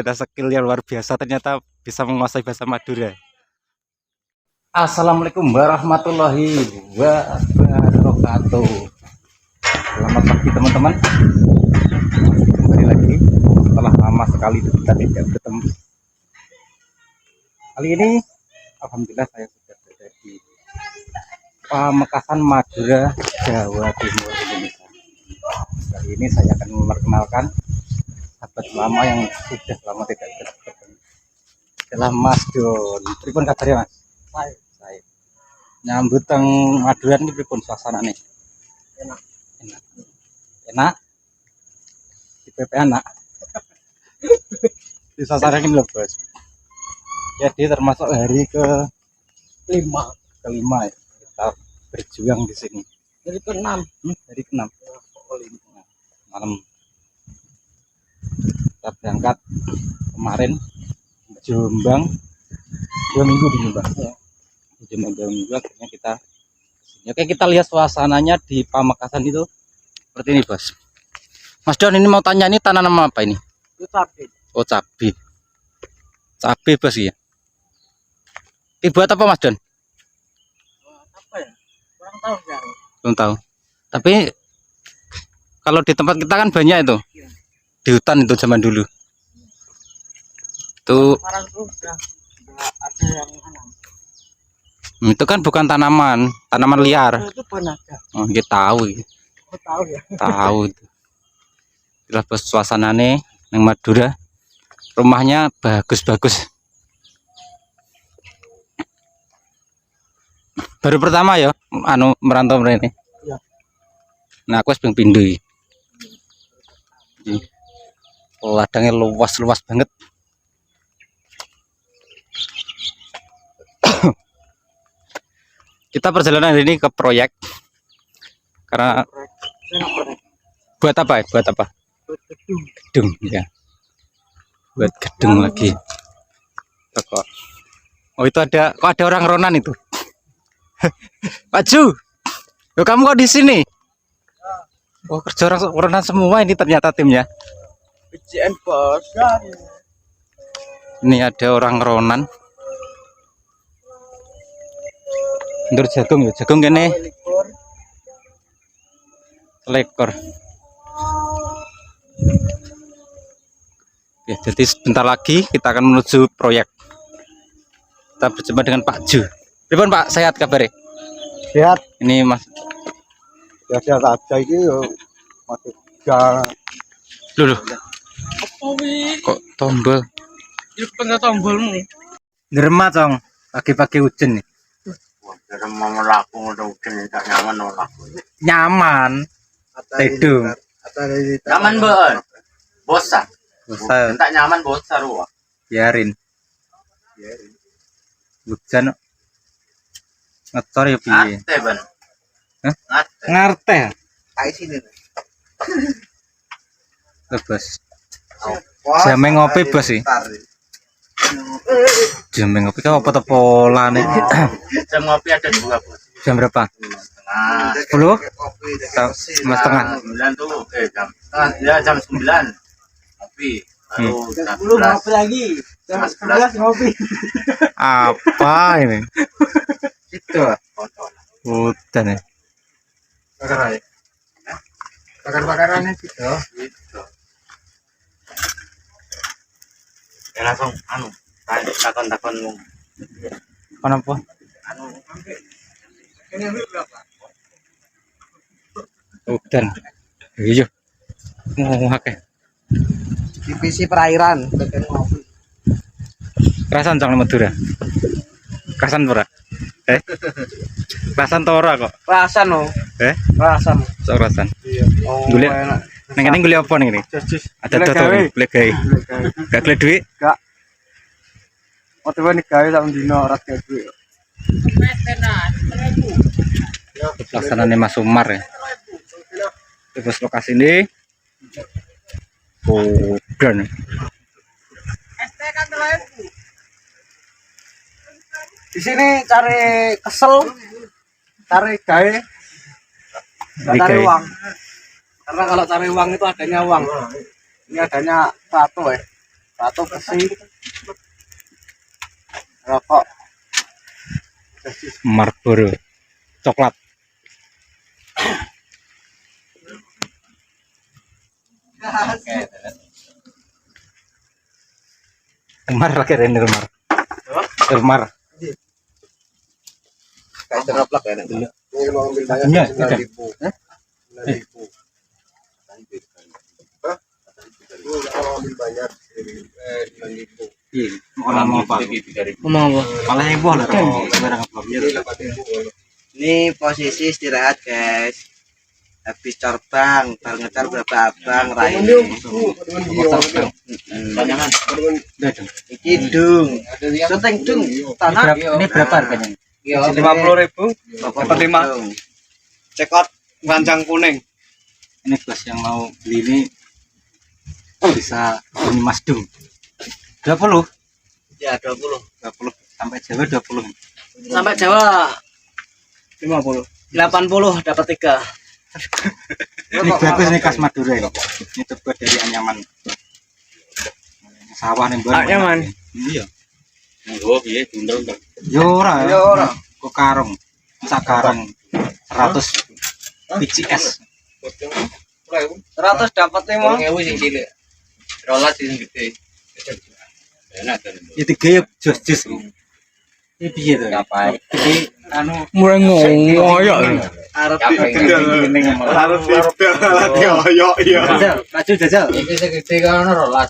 Ada skill yang luar biasa, ternyata bisa menguasai bahasa Madura. Assalamualaikum warahmatullahi wabarakatuh. Selamat pagi teman-teman. Kembali lagi setelah lama sekali kita tidak bertemu. Kali ini alhamdulillah saya sudah berada di Pamekasan, Madura, Jawa Timur, Indonesia. Kali ini saya akan memperkenalkan sahabat lama yang sudah lama tidak bertemu. Adalah Mas Don. Pripun kabarnya, Mas? Saya. Nyambut teng Maduran ini pripun suasana nih? Enak. Enak. Enak. Di PP anak. Di suasana ini loh, Bos. Jadi termasuk hari kelima ya. Kita berjuang di sini. Hari ke-6. Hari ke-6. Malam kita berangkat kemarin Jombang 2 minggu di Jombang ya. Jombang 2 minggu akhirnya kita kesini. Oke, kita lihat suasananya di Pamekasan itu seperti ini, Bos. Mas Don, ini mau tanya, ini tanaman apa ini? Cabai. Oh, cabai. Cabai, Bos ya. Buat apa, Mas Don? Apa ya? Kurang tahu ya. Belum tahu. Tapi kalau di tempat kita kan banyak itu. Iya. Di hutan itu zaman dulu. Itu Sekarang tuh udah ada yang tanam. itu kan bukan tanaman liar. Itu panaga. Oh, kita tahu. Oh, tahu ya. Tahu itu. Itulah Bos, suasanane nang Madura. Rumahnya bagus-bagus. Baru pertama ya merantau ini. Iya. Nah, aku wis ping pindho iki. Ladangnya luas banget. Kita perjalanan hari ini ke proyek karena buat apa ya? Buat apa? Buat gedung. Gedung ya. Buat gedung lagi. Kok. Oh, itu ada, kok ada orang Ronan itu. Pak Ju. Loh, kamu kok di sini? Oh, kerja orang Ronan semua ini ternyata timnya. BCN Bos. Ini ada orang Ronan. Ndur jagung ya, jagung kene lekor. Ya, jadi sebentar lagi kita akan menuju proyek. Kita berjumpa dengan Pak Ju. Pripun Pak, sehat kabarnya? Sehat. Ini Mas. Ya sehat aja iki yo. Masih ga. Loh. Kok tombol? Itu pengen tombolmu. Gerema, Cong. Pagi-pagi hujan nih. Mau ngelaku udah hujan tak nyaman ngelaku. Nyaman. Tidung. Nyaman banget. Bosan. Bosan. Tak nyaman bosan ruah. Biarin. Hujan. Ngecor ya piye? Ngate ban. Hah? Ngarte. Kayak sini. Bos. Jameng ngopi Bos sih. Jameng ngopi kan apa pola nih? Jam ngopi ada 2 Bos. Jam berapa? 10? Setengah. 9 tuh jam. Ya jam 9. Ngopi. Baru jam 10 ngopi lagi. Jam 11 ngopi. Apa ini? Itu. Hutan ya. Bakar-bakarannya gitu. Ya langsung takon Kenapa? Ini berapa? Hutan. Iya. Ngomong akeh. Divisi perairan. Kerasan Cong Madura. Kerasan ora? Kerasan to ora kok? Rasan no. Rasan. Sok kerasan. Iya. Golek. Neng kene golek apa ning ngene? Ada toto golek gawe. Gak golek duit? Gak. Otomatis nih gawe sak dino ora gawe duit. Pelaksanaan Mas Umar ya. Terus lokasi ini dan Di sini cari kesel, cari gawe, cari uang. Karena kalau cari uang itu adanya uang. Ini adanya satu ya. Atau bersih. Rokok. Marlboro coklat. Remar lagi rene remar. Remar. Kayak teroplak ya nanti. Ini mau ambil banyak. Iya, 9.000. 9.000. Hah? Kalau ambil banyak 9.000. Iya, mau apa? Ngomong apa? Malah heboh lah kalau sekarang belum. Ini 8.000. Ini posisi istirahat guys. Habis corbang, baru ngecar berapa abang rai. Panjangan. Iki dung, syuting dung, tanah. Ini berapa harganya? 50.000. Dapat 5. Cekot panjang kuning. Ini bos yang mau beli ini bisa ini Mas Dung. 20. Ya 20. 20 sampai Jawa 20. Sampai Jawa 50. 80 dapat 3. Ini bagus nih khas Madura ini. Ini terbuat dari anyaman. Sawah nih bang. Anyaman. Iya. Oh, piye bundel to. Yo ora. Ya ora. Kok karung. Sak karung 100 biji es. 100 dapat 5. 1000 sing cilik. Rolas sing gede. Enak kan. Itu gaya jos-jos. Ini piye to? Ngapain? Jadi anu Mulai ngoyo. Arep Harus dioyok ya. jajal, maju jajal. Iki sing gede kan ono rolas.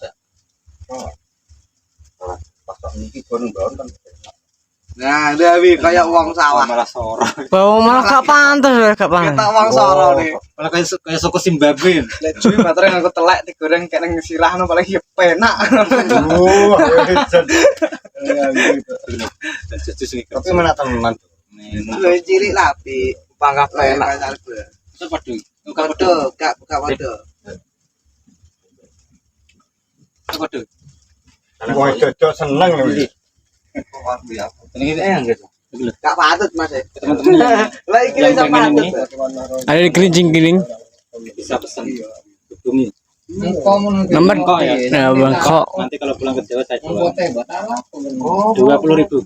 Pasok niki gon-gon kan. Nah, Dewi kayak uang sawah. Malah soro. Bau malah gak pantas ya, gak pantas. Kita uang soro nih. Malah kayak suku Zimbabwe. Lek cuy baterai nganggo telek digoreng kayak nang sirahno paling ya penak. Jos-jos iki. Tapi mana tenan. Lu cilik lapi, Pangkat penak. Coba dong. Waduh, gak buka waduh. Coba dong. Wah, cocok seneng lho. Ini yang gitu. Gak patut Mas. Teman-teman Lah iki yang iso pengen patut. ini Ada di kerincing-kering. bisa pesan hubungi. Nomor Kok ya? nah, Bangkok Nanti kalau pulang ke Jawa saya jual. 20.000. 20.000.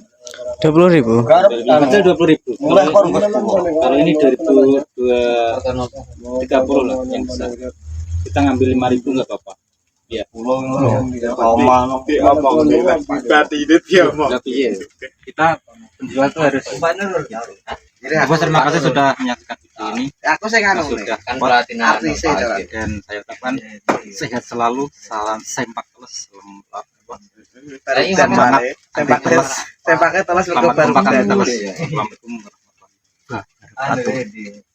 20.000. Kecil 20.000. Kalau ini 2030 lah yang besar. Kita ngambil 5.000 nggak apa-apa. Iya. Tapi iya. Kita penjual tuh harus. Bos terima kasih sudah menyaksikan video ini. Aku sing anu. Sudah Kan berarti Artis itu. dan saya ucapkan sehat selalu, salam sempak terus, lembab Tadi dan semangat sempak terus, sempaknya telas selamat baru kompakan baru. terus. Assalamualaikum warahmatullahi wabarakatuh.